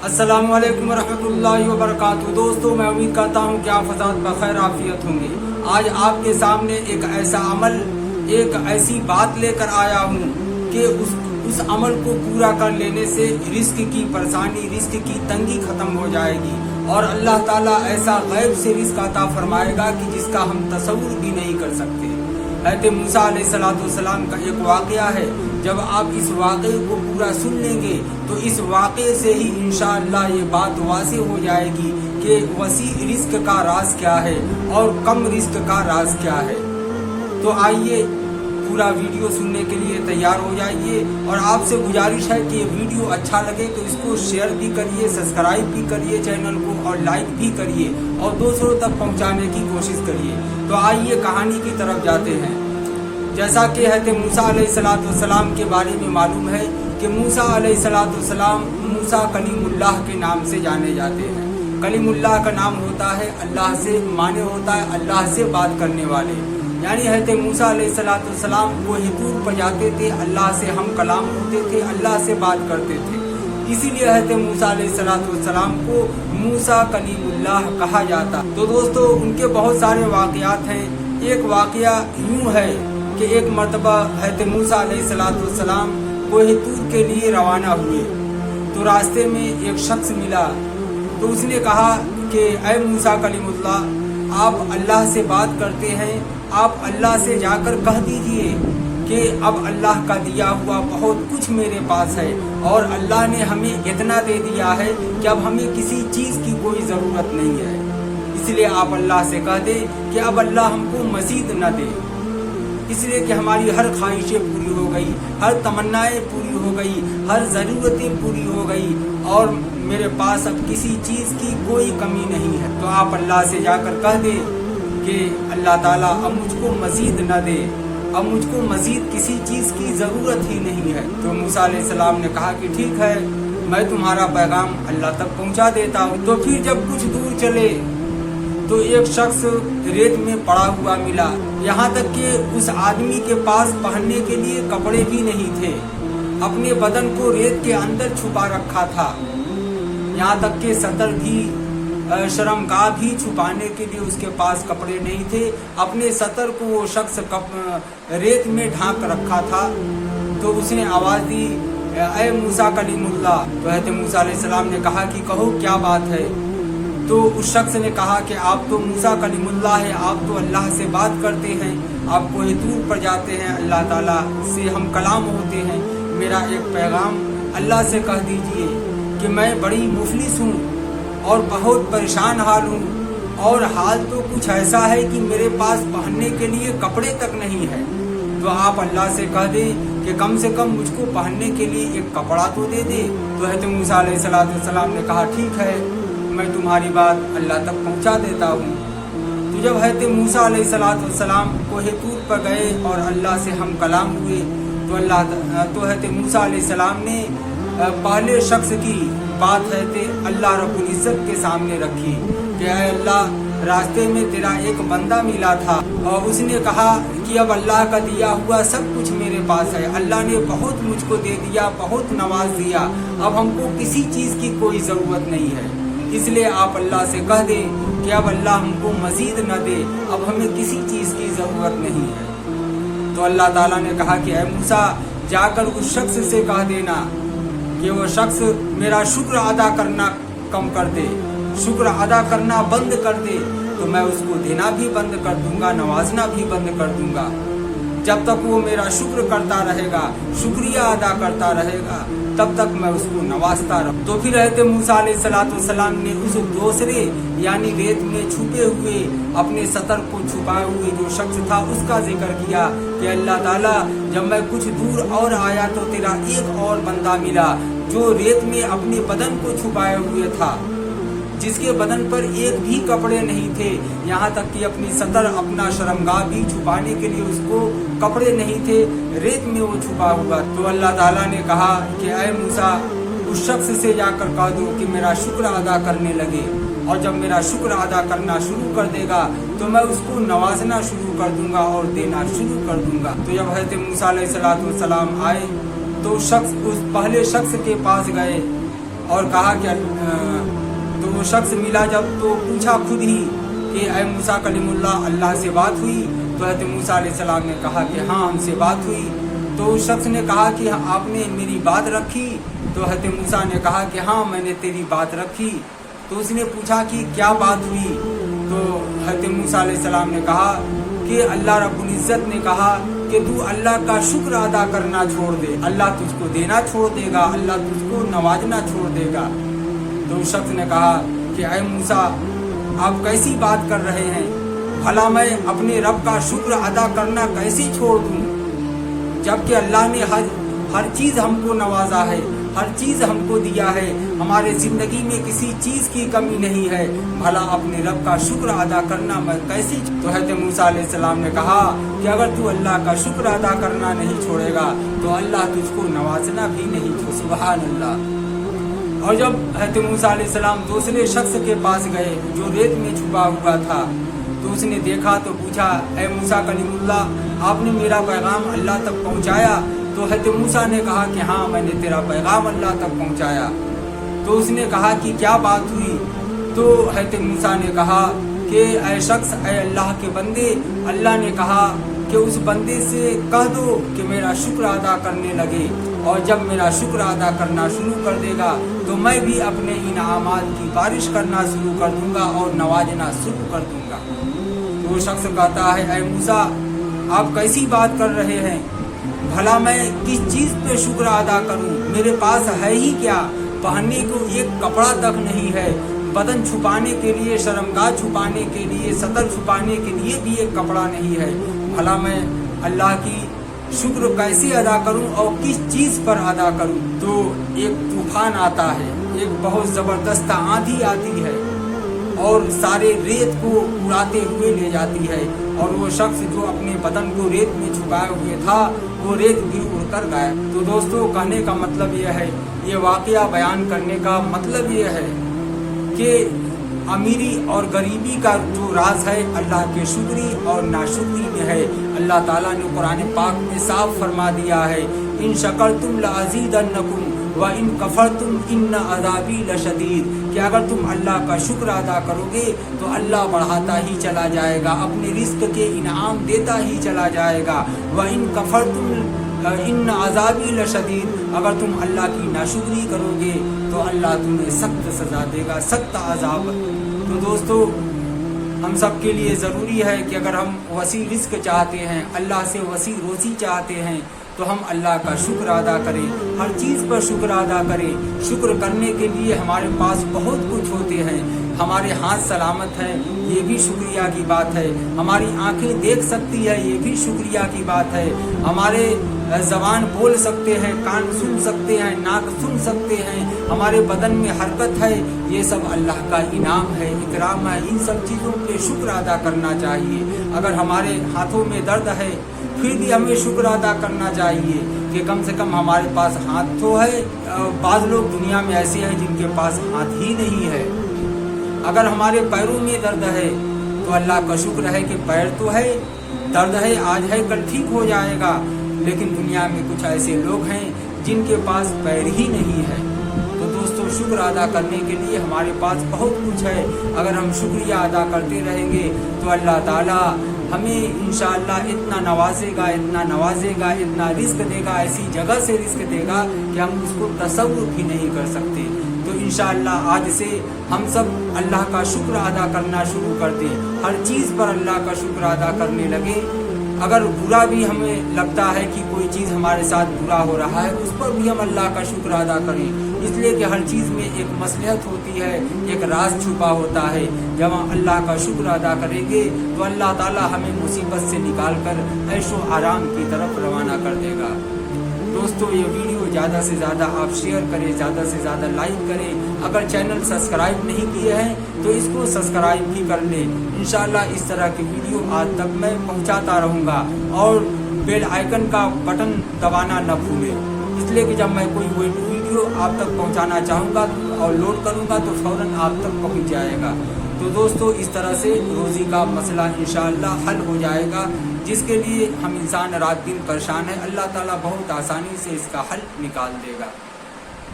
अस्सलाम वालेकुम रहमतुल्लाहि व बरकातुहू। दोस्तों, मैं उम्मीद करता हूँ कि आप फसाद बखैर आफियत होंगे। आज आपके सामने एक ऐसा अमल, एक ऐसी बात लेकर आया हूँ कि उस अमल को पूरा कर लेने से रिस्क की परेशानी, रिस्क की तंगी खत्म हो जाएगी और अल्लाह ताला ऐसा गैब से रिस्क अता फरमाएगा कि जिसका हम तसव्वुर भी नहीं कर सकते। हज़रत मूसा अलैहिस्सलाम का एक वाक़या है। जब आप इस वाक़े को पूरा सुन लेंगे तो इस वाक़े से ही इंशाअल्लाह ये बात वाज़ेह हो जाएगी कि वसी रिस्क का राज क्या है और कम रिस्क का राज क्या है। तो आइए पूरा वीडियो सुनने के लिए तैयार हो जाइए और आपसे गुजारिश है कि ये वीडियो अच्छा लगे तो इसको शेयर भी करिए, सब्सक्राइब भी करिए चैनल को और लाइक भी करिए और दूसरों तक पहुंचाने की कोशिश करिए। तो आइए कहानी की तरफ जाते हैं। जैसा कि हज़रत मूसा अलैहिस्सलाम के बारे में मालूम है कि मूसा अलैहिस्सलाम मूसा कलीमुल्लाह के नाम से जाने जाते हैं। कलीमुल्लाह का नाम होता है अल्लाह से, माने होता है अल्लाह से बात करने वाले। यानी हज़रत मूसा अलैहिस्सलाम कोई तूर पर जाते थे, अल्लाह से हम कलाम होते थे, अल्लाह से बात करते थे। इसीलिए हज़रत मूसा अलैहिस्सलाम को मूसा कलीमुल्लाह कहा जाता। तो दोस्तों, उनके बहुत सारे वाक़यात हैं। एक वाक़या यूँ है कि एक मरतबा हज़रत मूसा अलैहिस्सलाम कोहे तूर के लिए रवाना हुए तो रास्ते में एक शख्स मिला। तो उसने कहा कि ऐ मूसा कलीमुल्लाह, आप अल्लाह से बात करते हैं, आप अल्लाह से जाकर कह दीजिए कि अब अल्लाह का दिया हुआ बहुत कुछ मेरे पास है और अल्लाह ने हमें इतना दे दिया है कि अब हमें किसी चीज़ की कोई ज़रूरत नहीं है। इसलिए आप अल्लाह से कह दें कि अब अल्लाह हमको मज़ीद न दे, इसलिए कि हमारी हर ख्वाहिशें पूरी हो गई, हर तमन्नाएं पूरी हो गई, हर ज़रूरतें पूरी हो गई और मेरे पास अब किसी चीज़ की कोई कमी नहीं है। तो आप अल्लाह से जाकर कह दे कि अल्लाह ताला अब मुझको मज़ीद न दे, अब मुझको मज़ीद किसी चीज़ की ज़रूरत ही नहीं है। तो मूसा अलैहिस्सलाम ने कहा कि ठीक है, मैं तुम्हारा पैगाम अल्लाह तक पहुंचा देता हूँ। तो फिर जब कुछ दूर चले तो एक शख्स रेत में पड़ा हुआ मिला। यहाँ तक कि उस आदमी के पास पहनने के लिए कपड़े भी नहीं थे, अपने बदन को रेत के अंदर छुपा रखा था। यहाँ तक कि सतर भी, शर्मगाह भी छुपाने के लिए उसके पास कपड़े नहीं थे। अपने सतर को वो शख्स रेत में ढांक रखा था। तो उसने आवाज़ दी, ऐ मूसा कलीमुल्लाह। तो हज़रत मूसा अलैहिस्सलाम ने कहा कि कहो क्या बात है। तो उस शख्स ने कहा कि आप तो मूसा कलीमुल्लाह है, आप तो अल्लाह से बात करते हैं, आप कोई दूर पर जाते हैं, अल्लाह ताला से हम कलाम होते हैं। मेरा एक पैगाम अल्लाह से कह दीजिए कि मैं बड़ी मुफलिस हूँ और बहुत परेशान हाल हूँ और हाल तो कुछ ऐसा है कि मेरे पास पहनने के लिए कपड़े तक नहीं है। तो आप अल्लाह से कह दें कि कम से कम मुझको पहनने के लिए एक कपड़ा तो दे दे। तो हज़रत मूसा अलैहिस्सलाम ने कहा ठीक है, मैं तुम्हारी बात अल्लाह तक पहुंचा देता हूँ। तो जब हज़रत मूसा अलैहिस्सलाम कोहे तूर पर गए और अल्लाह से हम कलाम हुए तो हज़रत मूसा अलैहिस्सलाम ने पहले शख्स की बात हज़रत अल्लाह रब्बुल इज़्ज़त के सामने रखी कि ऐ अल्लाह, रास्ते में तेरा एक बंदा मिला था और उसने कहा कि अब अल्लाह का दिया हुआ सब कुछ मेरे पास है, अल्लाह ने बहुत मुझको दे दिया, बहुत नवाज दिया, अब हमको किसी चीज़ की कोई ज़रूरत नहीं है। इसलिए आप अल्लाह से कह दें कि अब अल्लाह हमको मज़ीद न दे, अब हमें किसी चीज़ की ज़रूरत नहीं है। तो अल्लाह ताला ने कहा कि ऐ मूसा, जाकर उस शख्स से कह देना कि वो शख्स मेरा शुक्र अदा करना कम कर दे, शुक्र अदा करना बंद कर दे, तो मैं उसको देना भी बंद कर दूंगा, नवाजना भी बंद कर दूंगा। जब तक वो मेरा शुक्र करता रहेगा, शुक्रिया अदा करता रहेगा, तब तक मैं उसको नवाजता रहूँ। तो फिर हज़रत मूसा अलैहिस्सलाम ने उस दूसरे यानी रेत में छुपे हुए अपने सतर को छुपाए हुए जो शख्स था उसका जिक्र किया कि अल्लाह ताला, जब मैं कुछ दूर और आया तो तेरा एक और बंदा मिला जो रेत में अपने बदन को छुपाए हुए था, जिसके बदन पर एक भी कपड़े नहीं थे, यहाँ तक कि अपनी सतर, अपना शर्मगाह भी छुपाने के लिए उसको कपड़े नहीं थे, रेत में वो छुपा हुआ। तो अल्लाह ताला ने कहा कि ऐ मूसा, उस शख्स से जाकर कह दो कि मेरा शुक्र अदा करने लगे और जब मेरा शुक्र अदा करना शुरू कर देगा तो मैं उसको नवाजना शुरू कर दूंगा और देना शुरू कर दूंगा। तो जब हज़रत मूसा अलैहिस्सलाम आए तो उस पहले शख्स के पास गए और कहा कि तो वो शख्स मिला जब तो पूछा खुद ही कि ऐ मूसा कलीमुल्लाह, अल्लाह से बात हुई? तो हज़रत मूसा अलैहिस्सलाम ने कहा कि हाँ, हमसे बात हुई। तो उस शख्स ने कहा कि आपने मेरी बात रखी? तो हज़रत मूसा ने कहा कि हाँ, मैंने तेरी बात रखी। तो उसने पूछा कि क्या बात हुई? तो हज़रत मूसा अलैहिस्सलाम ने कहा कि अल्लाह रब्बुल इज़्ज़त ने कहा कि तू अल्लाह का शुक्र अदा करना छोड़ दे, अल्लाह तुझको देना छोड़ देगा, अल्लाह तुझको नवाजना छोड़ देगा। तो उस शख्स ने कहा कि ऐ मूसा, आप कैसी बात कर रहे हैं? भला मैं अपने रब का शुक्र अदा करना कैसे छोड़ दूं, जबकि अल्लाह ने हर चीज़ हमको नवाजा है, हर चीज़ हमको दिया है, हमारे ज़िंदगी में किसी चीज़ की कमी नहीं है, भला अपने रब का शुक्र अदा करना मैं कैसे? तो हज़रत मूसा अलैहिस्सलाम ने कहा कि अगर तू अल्लाह का शुक्र अदा करना नहीं छोड़ेगा तो अल्लाह तुझको नवाजना भी नहीं छोड़ेगा। सुभान अल्लाह। और जब हज़रत मूसा अलैहिस्सलाम दूसरे शख्स के पास गए जो रेत में छुपा हुआ था, तो उसने देखा तो पूछा, ऐ मूसा कलीमुल्लाह, आपने मेरा पैगाम अल्लाह तक पहुँचाया? तो हज़रत मूसा ने कहा कि हाँ, मैंने तेरा पैगाम अल्लाह तक पहुँचाया। तो उसने कहा कि क्या बात हुई? तो हज़रत मूसा ने कहा कि ऐ शख्स, ऐ अल्लाह के बंदे, अल्लाह ने कहा कि उस बंदे से कह दो कि मेरा शुक्र अदा करने लगे, और जब मेरा शुक्र अदा करना शुरू कर देगा तो मैं भी अपने इनामात की बारिश करना शुरू कर दूंगा और नवाजना शुरू कर दूंगा। तो वो शख्स कहता है, ऐ मूसा, आप कैसी बात कर रहे हैं? भला मैं किस चीज़ पे शुक्र अदा करूं? मेरे पास है ही क्या? पहनने को एक कपड़ा तक नहीं है, बदन छुपाने के लिए, शर्मगाह छुपाने के लिए, सतर छुपाने के लिए भी एक कपड़ा नहीं है। भला मैं अल्लाह की शुक्र कैसे अदा करूं और किस चीज़ पर अदा करूं? तो एक तूफान आता है, एक बहुत ज़बरदस्त आंधी आती है और सारे रेत को उड़ाते हुए ले जाती है, और वो शख्स जो अपने बदन को रेत में छुपाए हुए था वो रेत भी उड़कर गया। तो दोस्तों, कहने का मतलब यह है, ये वाक़या बयान करने का मतलब यह है कि अमीरी और गरीबी का जो राज है अल्लाह के शुक्री और नाशुक्री में है। अल्लाह ताला ने कुरान पाक में साफ फरमा दिया है, इन शकरतुम लअज़ीदन्नकुम व इन कफरतुम इन्न अज़ाबी लशदीद, कि अगर तुम अल्लाह का शुक्र अदा करोगे तो अल्लाह बढ़ाता ही चला जाएगा, अपने रिस्क के इनाम देता ही चला जाएगा। व इन कफरतुम इन अज़ाबी लशदीद, अगर तुम अल्लाह की नाशुक्री करोगे तो अल्लाह तुम्हें सख्त सज़ा देगा, सख्त अज़ाब। तो दोस्तों, हम सब के लिए ज़रूरी है कि अगर हम वसी रिस्क चाहते हैं, अल्लाह से वसी रोज़ी चाहते हैं, तो हम अल्लाह का शुक्र अदा करें, हर चीज़ पर शुक्र अदा करें। शुक्र करने के लिए हमारे पास बहुत कुछ होते हैं, हमारे हाथ सलामत हैं, ये भी शुक्रिया की बात है, हमारी आंखें देख सकती है, ये भी शुक्रिया की बात है, हमारे ज़बान बोल सकते हैं, कान सुन सकते हैं, नाक सुन सकते हैं, हमारे बदन में हरकत है, ये सब अल्लाह का इनाम है, इकराम है। इन सब चीज़ों पे शुक्र अदा करना चाहिए। अगर हमारे हाथों में दर्द है फिर भी हमें शुक्र अदा करना चाहिए कि कम से कम हमारे पास हाथ तो है। बाज़ लोग दुनिया में ऐसे हैं जिनके पास हाथ ही नहीं है। अगर हमारे पैरों में दर्द है तो अल्लाह का शुक्र है कि पैर तो है, दर्द है, आज है कल ठीक हो जाएगा। लेकिन दुनिया में कुछ ऐसे लोग हैं जिनके पास पैर ही नहीं है। तो दोस्तों, शुक्र अदा करने के लिए हमारे पास बहुत कुछ है। अगर हम शुक्रिया अदा करते रहेंगे तो अल्लाह ताला हमें इंशाअल्लाह इतना नवाजेगा, इतना नवाजेगा, इतना रिस्क देगा, ऐसी जगह से रिस्क देगा कि हम उसको तसव्वुर भी नहीं कर सकते। तो इंशाअल्लाह आज से हम सब अल्लाह का शुक्र अदा करना शुरू कर दें, हर चीज़ पर अल्लाह का शुक्र अदा करने लगे। अगर बुरा भी हमें लगता है कि कोई चीज़ हमारे साथ बुरा हो रहा है, उस पर भी हम अल्लाह का शुक्र अदा करें, इसलिए कि हर चीज़ में एक मसलहत होती है, एक राज छुपा होता है। जब हम अल्लाह का शुक्र अदा करेंगे तो अल्लाह ताला हमें मुसीबत से निकाल कर ऐशो आराम की तरफ रवाना कर देगा। दोस्तों, ये वीडियो ज़्यादा से ज़्यादा आप शेयर करें, ज़्यादा से ज़्यादा लाइक करें। अगर चैनल सब्सक्राइब नहीं किए हैं तो इसको सब्सक्राइब भी कर लें। इंशाअल्लाह इस तरह की वीडियो आज तक मैं पहुंचाता रहूँगा, और बेल आइकन का बटन दबाना न भूलें, इसलिए कि जब मैं कोई वीडियो आप तक पहुंचाना चाहूँगा और लोड करूँगा तो फ़ौरन आप तक पहुँच जाएगा। तो दोस्तों, इस तरह से रोज़ी का मसला इंशाअल्लाह हल हो जाएगा, जिसके लिए हम इंसान रात दिन परेशान है। अल्लाह ताला बहुत आसानी से इसका हल निकाल देगा।